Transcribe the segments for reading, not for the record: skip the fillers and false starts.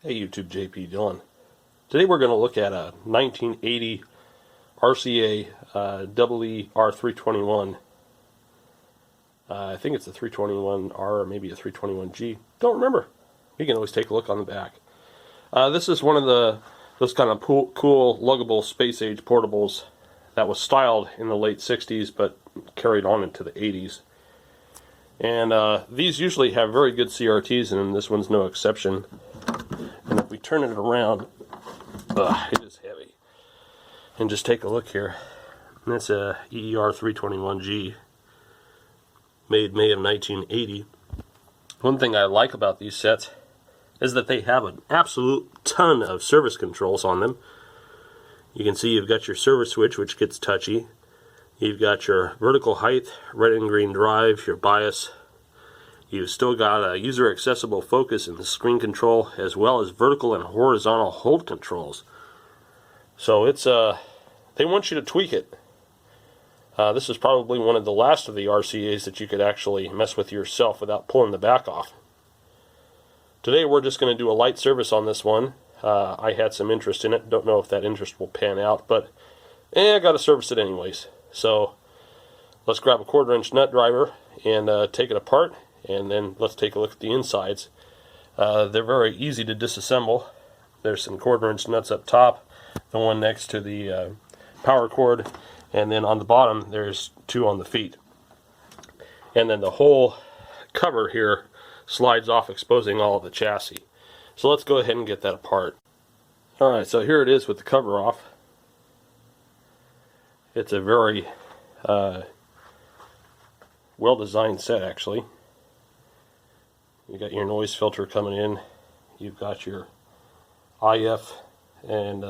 Hey YouTube, JP Dillon. Today we're going to look at a 1980 RCA EER321. I think it's a 321R or maybe a 321G. Don't remember. You can always take a look on the back. This is one of those kind of cool luggable space age portables that was styled in the late 60s but carried on into the 80s. And these usually have very good CRTs, and this one's no exception. And if we turn it around, it is heavy. And just take a look here. And that's a EER321g, made May of 1980. One thing I like about these sets is that they have an absolute ton of service controls on them. You can see you've got your service switch, which gets touchy. You've got your vertical height, red and green drive, your bias. You've still got a user accessible focus and the screen control, as well as vertical and horizontal hold controls. So it's they want you to tweak it. This is probably one of the last of the RCAs that you could actually mess with yourself without pulling the back off. Today we're just going to do a light service on this one. I had some interest in it. Don't know if that interest will pan out, but I got to service it anyways. So let's grab a 1/4-inch nut driver and take it apart, and then let's take a look at the insides. They're very easy to disassemble. There's some 1/4-inch nuts up top, the one next to the power cord, and then on the bottom there's 2 on the feet. And then the whole cover here slides off, exposing all of the chassis. So let's go ahead and get that apart. Alright, so here it is with the cover off. It's a very well-designed set, actually. You got your noise filter coming in. You've got your IF and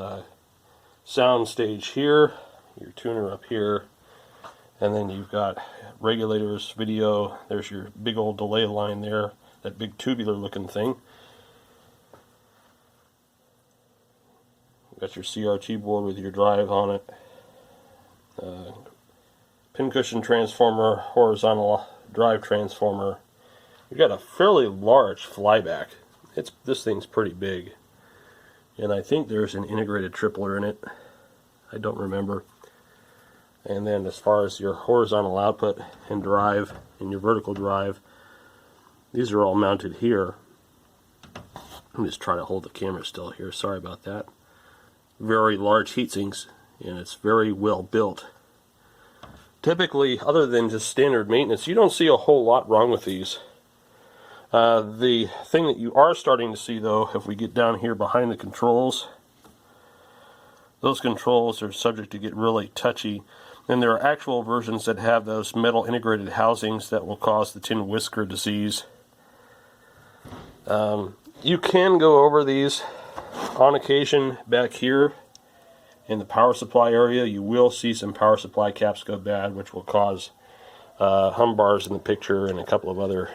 sound stage here, your tuner up here, and then you've got regulators, video. There's your big old delay line there, that big tubular looking thing. You've got your CRT board with your drive on it. Pincushion transformer, horizontal drive transformer. You've got a fairly large flyback. This thing's pretty big, and I think there's an integrated tripler in it. I don't remember. And then as far as your horizontal output and drive and your vertical drive, these are all mounted here. I'm just trying to hold the camera still here. Sorry about that. Very large heat sinks, and it's very well built. Typically, other than just standard maintenance, you don't see a whole lot wrong with these. The thing that you are starting to see, though, if we get down here behind the controls, those controls are subject to get really touchy. And there are actual versions that have those metal integrated housings that will cause the tin whisker disease. You can go over these on occasion back here. In the power supply area, you will see some power supply caps go bad, which will cause hum bars in the picture and a couple of other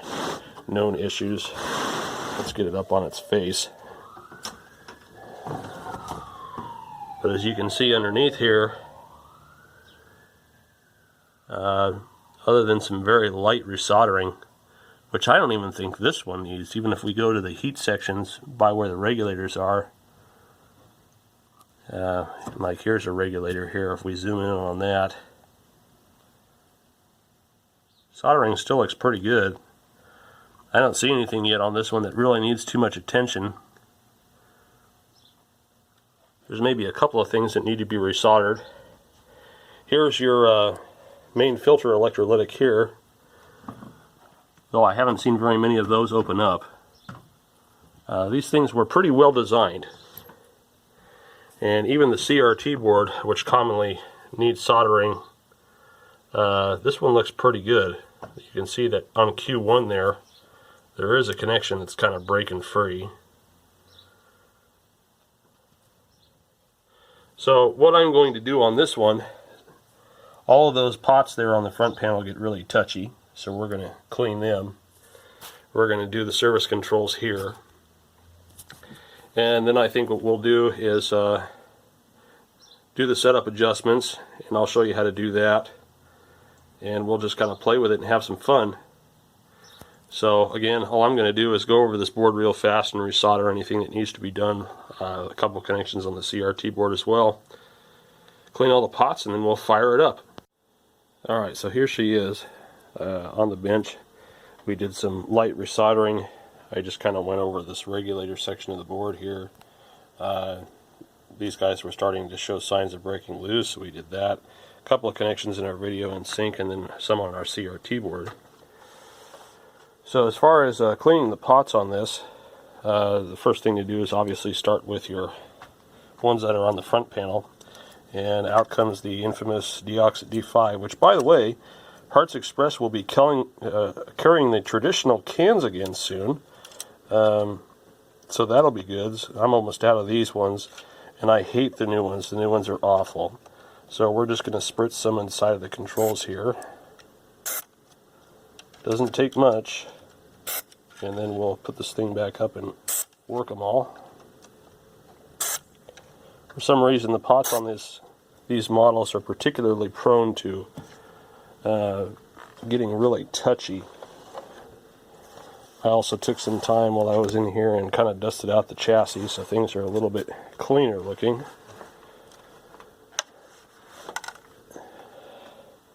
known issues. Let's get it up on its face. But as you can see underneath here, other than some very light resoldering, which I don't even think this one needs, even if we go to the heat sections by where the regulators are. Like here's a regulator here. If we zoom in on that, soldering still looks pretty good. I don't see anything yet on this one that really needs too much attention. There's maybe a couple of things that need to be resoldered. Here's your main filter electrolytic here, though I haven't seen very many of those open up. These things were pretty well designed. And even the CRT board, which commonly needs soldering, this one looks pretty good. You can see that on Q1 there is a connection that's kind of breaking free. So what I'm going to do on this one, all of those pots there on the front panel get really touchy, so we're going to clean them. We're going to do the service controls here. And then I think what we'll do is do the setup adjustments, and I'll show you how to do that. And we'll just kind of play with it and have some fun. So again, all I'm going to do is go over this board real fast and resolder anything that needs to be done. A couple connections on the CRT board as well. Clean all the pots and then we'll fire it up. Alright, so here she is on the bench. We did some light resoldering. I just kind of went over this regulator section of the board here. These guys were starting to show signs of breaking loose, so we did that. A couple of connections in our video and sync, and then some on our CRT board. So as far as cleaning the pots on this, the first thing to do is obviously start with your ones that are on the front panel. And out comes the infamous Deoxit D5, which, by the way, Parts Express will be carrying the traditional cans again soon. So that'll be good. I'm almost out of these ones, and I hate the new ones. The new ones are awful. So we're just going to spritz some inside of the controls here. Doesn't take much. And then we'll put this thing back up and work them all. For some reason, the pots on these models are particularly prone to getting really touchy. I also took some time while I was in here and kind of dusted out the chassis, so things are a little bit cleaner looking.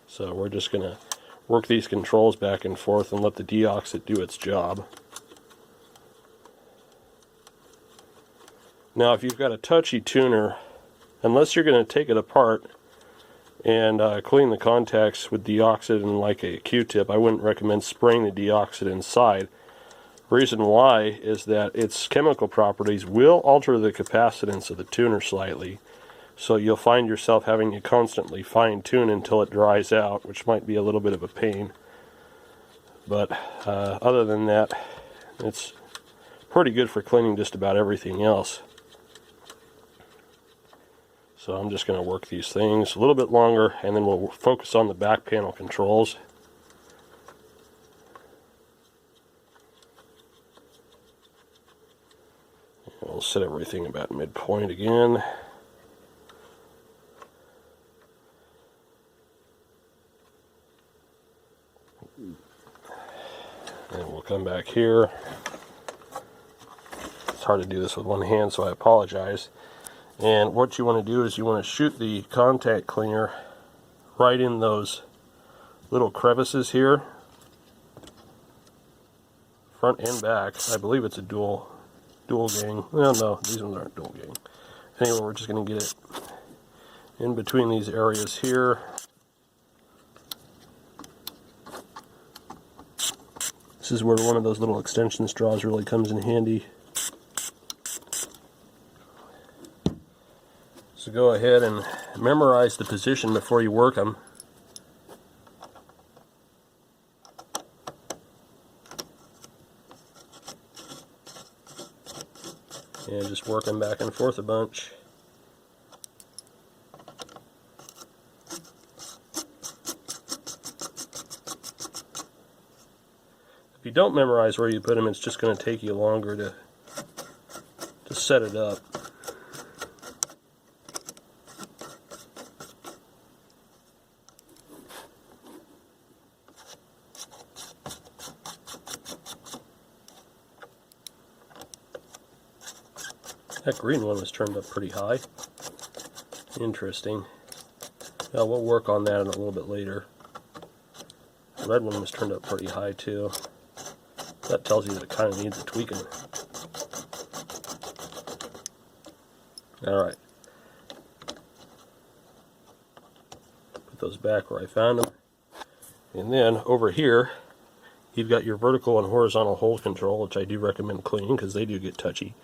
So we're just going to work these controls back and forth and let the deoxit do its job. Now if you've got a touchy tuner, unless you're going to take it apart and clean the contacts with deoxit and like a Q-tip, I wouldn't recommend spraying the deoxit inside. Reason why is that its chemical properties will alter the capacitance of the tuner slightly. So you'll find yourself having to constantly fine-tune until it dries out, which might be a little bit of a pain. But other than that, it's pretty good for cleaning just about everything else. So I'm just going to work these things a little bit longer, and then we'll focus on the back panel controls. And we'll set everything about midpoint again. And we'll come back here. It's hard to do this with one hand, so I apologize. And what you want to do is you want to shoot the contact cleaner right in those little crevices here, front and back. I believe it's a dual gang. Well, no, these ones aren't dual gang. Anyway, we're just going to get it in between these areas here. This is where one of those little extension straws really comes in handy. So go ahead and memorize the position before you work them. And just work them back and forth a bunch. If you don't memorize where you put them, it's just going to take you longer to set it up. That green one was turned up pretty high. Interesting. Now we'll work on that in a little bit later. The red one was turned up pretty high too. That tells you that it kind of needs a tweaking. Alright. Put those back where I found them. And then over here, you've got your vertical and horizontal hole control, which I do recommend cleaning because they do get touchy.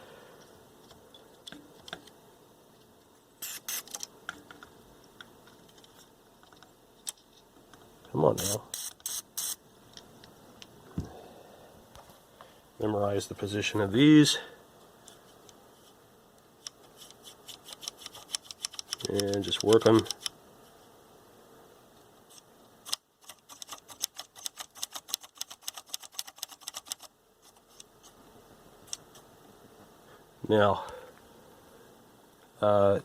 Come on now. Memorize the position of these. And just work them. Now,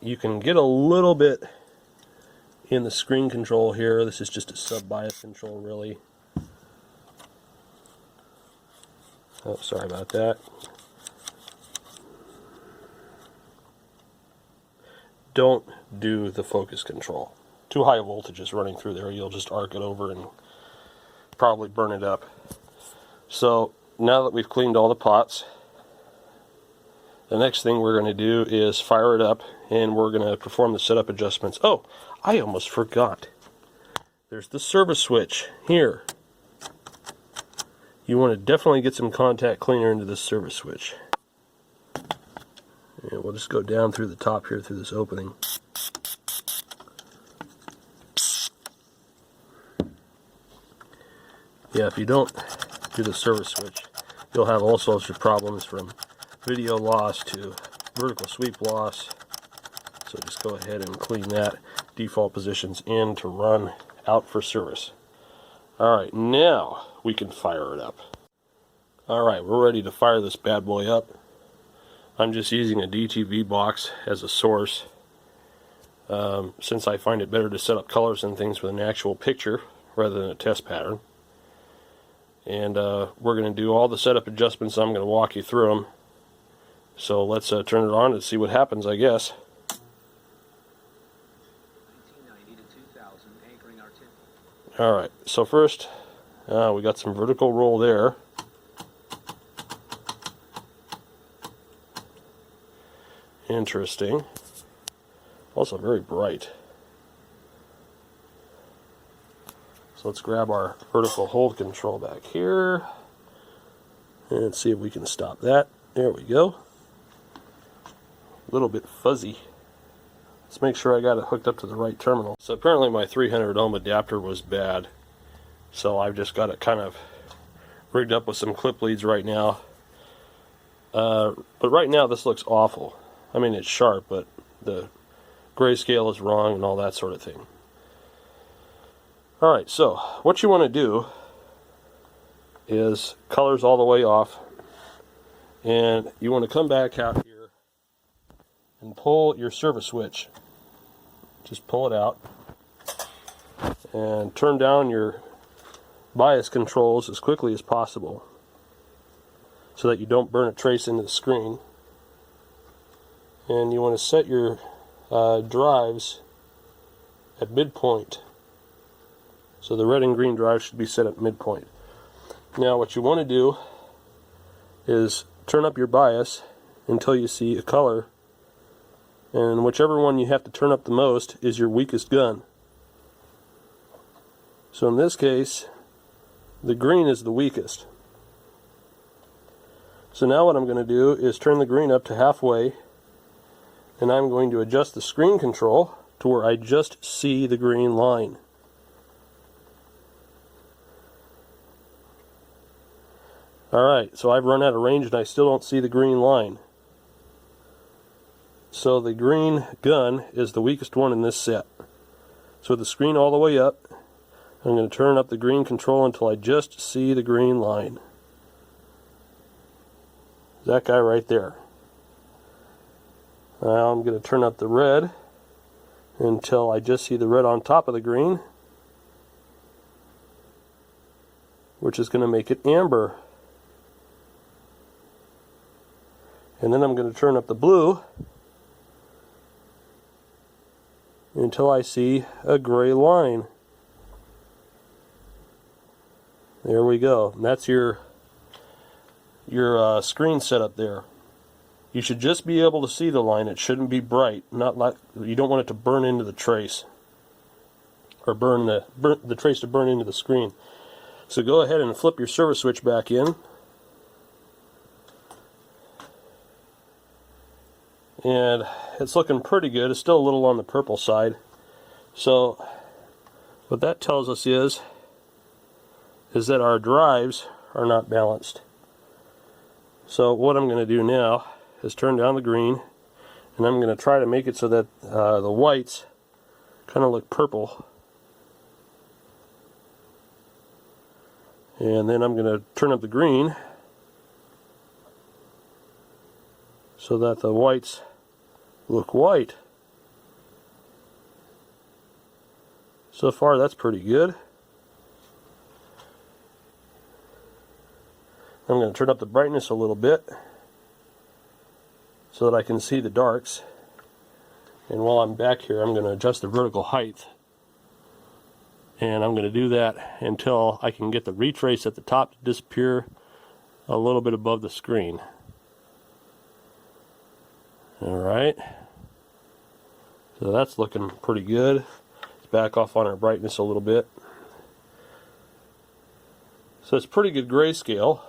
you can get a little bit in the screen control here. This is just a sub-bias control, really. Oh, sorry about that. Don't do the focus control. Too high voltages running through there, you'll just arc it over and probably burn it up. So now that we've cleaned all the pots, the next thing we're going to do is fire it up, and we're going to perform the setup adjustments. Oh, I almost forgot. There's the service switch here. You want to definitely get some contact cleaner into this service switch. And we'll just go down through the top here through this opening. Yeah, if you don't do the service switch, you'll have all sorts of problems, from video loss to vertical sweep loss. So just go ahead and clean that. Default positions in to run, out for service. Alright, now we can fire it up. Alright, we're ready to fire this bad boy up. I'm just using a DTV box as a source, since I find it better to set up colors and things with an actual picture rather than a test pattern. And we're going to do all the setup adjustments. I'm going to walk you through them. So let's turn it on and see what happens, I guess. Alright, so first, we got some vertical roll there. Interesting. Also very bright. So let's grab our vertical hold control back here and see if we can stop that. There we go. A little bit fuzzy. Let's make sure I got it hooked up to the right terminal. So apparently my 300 ohm adapter was bad, so I've just got it kind of rigged up with some clip leads right now. But right now this looks awful. I mean, it's sharp, but the grayscale is wrong and all that sort of thing. Alright, so what you want to do is colors all the way off, and you want to come back out here and pull your service switch. Just pull it out and turn down your bias controls as quickly as possible so that you don't burn a trace into the screen. And you want to set your drives at midpoint. So the red and green drive should be set at midpoint. Now what you want to do is turn up your bias until you see a color, and whichever one you have to turn up the most is your weakest gun. So in this case, the green is the weakest. So now what I'm going to do is turn the green up to halfway, and I'm going to adjust the screen control to where I just see the green line. Alright, so I've run out of range and I still don't see the green line. So the green gun is the weakest one in this set. So with the screen all the way up, I'm going to turn up the green control until I just see the green line. That guy right there. Now I'm going to turn up the red until I just see the red on top of the green, which is going to make it amber. And then I'm going to turn up the blue until I see a gray line. There we go. And that's your screen setup there. You should just be able to see the line. It shouldn't be bright. Not like, you don't want it to burn into the trace, or burn the trace to burn into the screen. So go ahead and flip your service switch back in. And it's looking pretty good. It's still a little on the purple side. So what that tells us is that our drives are not balanced. So what I'm going to do now is turn down the green, and I'm going to try to make it so that the whites kind of look purple. And then I'm going to turn up the green so that the whites look white. So far that's pretty good. I'm going to turn up the brightness a little bit so that I can see the darks. And while I'm back here, I'm going to adjust the vertical height. And I'm going to do that until I can get the retrace at the top to disappear a little bit above the screen. Alright. So that's looking pretty good. Let's back off on our brightness a little bit. So it's pretty good grayscale.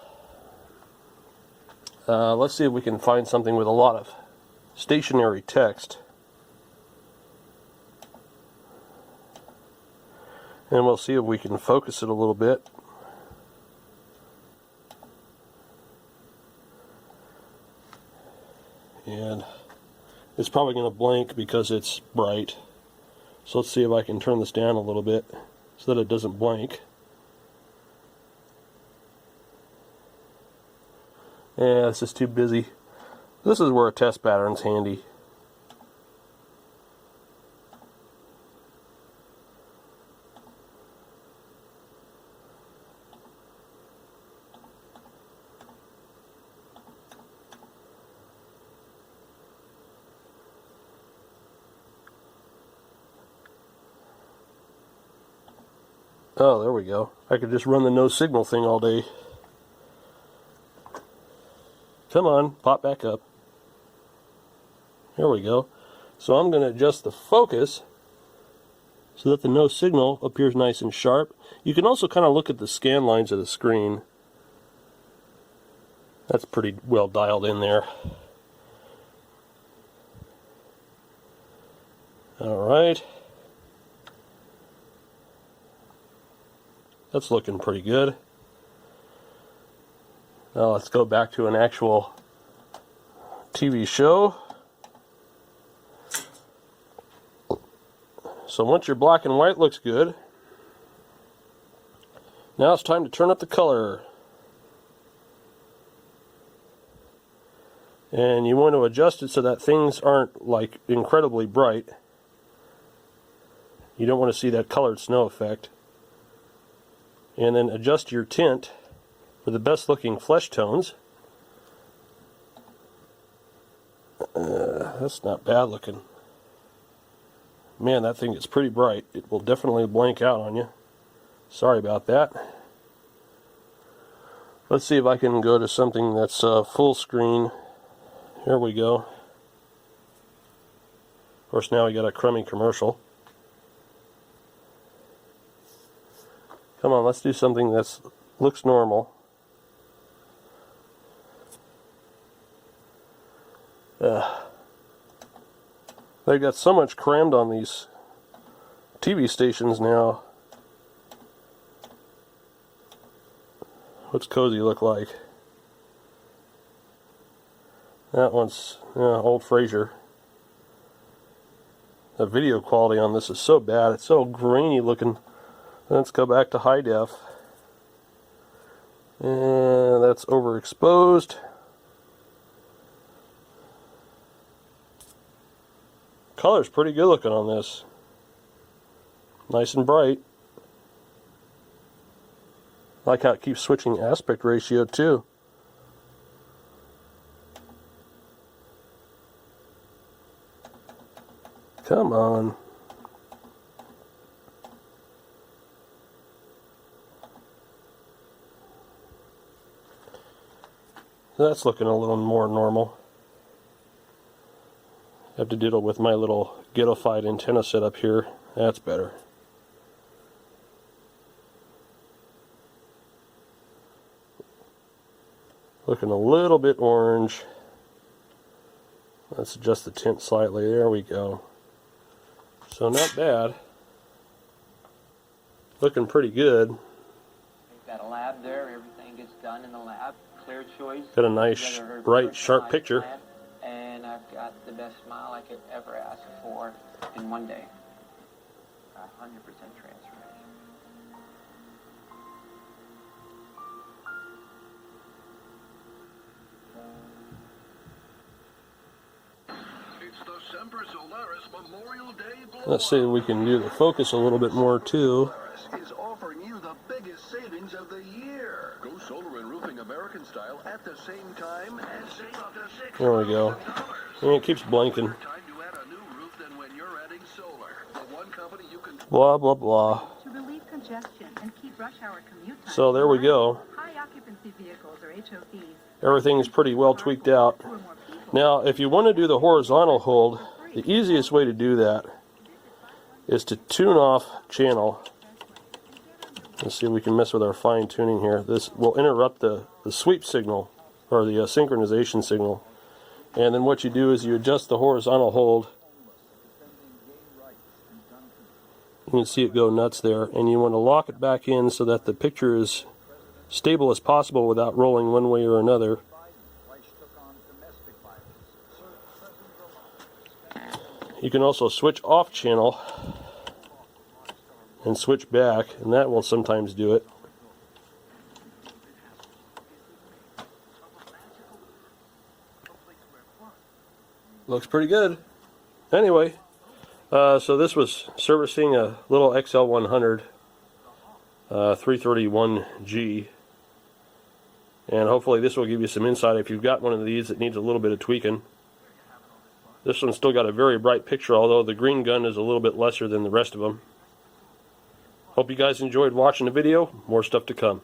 Let's see if we can find something with a lot of stationary text. And we'll see if we can focus it a little bit. And it's probably going to blank because it's bright. So let's see if I can turn this down a little bit so that it doesn't blank. Yeah, this is too busy. This is where a test pattern's handy. Oh, there we go. I could just run the no signal thing all day. Come on, pop back up. There we go. So I'm going to adjust the focus so that the no signal appears nice and sharp. You can also kind of look at the scan lines of the screen. That's pretty well dialed in there. Alright. That's looking pretty good. Now let's go back to an actual TV show. So once your black and white looks good, now it's time to turn up the color. And you want to adjust it so that things aren't like incredibly bright. You don't want to see that colored snow effect. And then adjust your tint for the best looking flesh tones. That's not bad looking. Man, that thing is pretty bright. It will definitely blank out on you. Sorry about that. Let's see if I can go to something that's full screen. Here we go. Of course, now we got a crummy commercial. Come on, let's do something that looks normal. They've got so much crammed on these TV stations now. What's Cozy look like? That one's old Frasier. The video quality on this is so bad. It's so grainy looking. Let's go back to high def. And that's overexposed. Color's pretty good looking on this. Nice and bright. I like how it keeps switching aspect ratio too. Come on. That's looking a little more normal. I have to deal with my little ghettofied antenna setup here. That's better. Looking a little bit orange. Let's adjust the tint slightly. There we go. So not bad. Looking pretty good. We've got a lab there. Everything gets done in the lab. Clear choice. Got a nice, bright, sharp picture. And I've got the best smile I could ever ask for in one day. 100% transformation. It's the Semper Solaris Memorial Day blow. Let's see if we can do the focus a little bit more too. Solaris is offering you for the biggest savings of the year. Go solar and roofing American style at the same time and save up to $6,000. There we go. And it keeps blinking. Time to add a new roof than when you're adding solar. The one company you can Blah, blah, blah. To relieve congestion and keep rush hour commute time. So there we go. High occupancy vehicles or HOVs. Everything's pretty well tweaked out. Now, if you want to do the horizontal hold, the easiest way to do that is to tune off channel. Let's see if we can mess with our fine tuning here. This will interrupt the sweep signal, or the synchronization signal. And then what you do is you adjust the horizontal hold. You can see it go nuts there. And you want to lock it back in so that the picture is stable as possible without rolling one way or another. You can also switch off channel and switch back, and that will sometimes do it. Looks pretty good. Anyway, so this was servicing a little XL-100 331g, and hopefully this will give you some insight if you've got one of these that needs a little bit of tweaking. This one's still got a very bright picture, although the green gun is a little bit lesser than the rest of them. Hope you guys enjoyed watching the video. More stuff to come.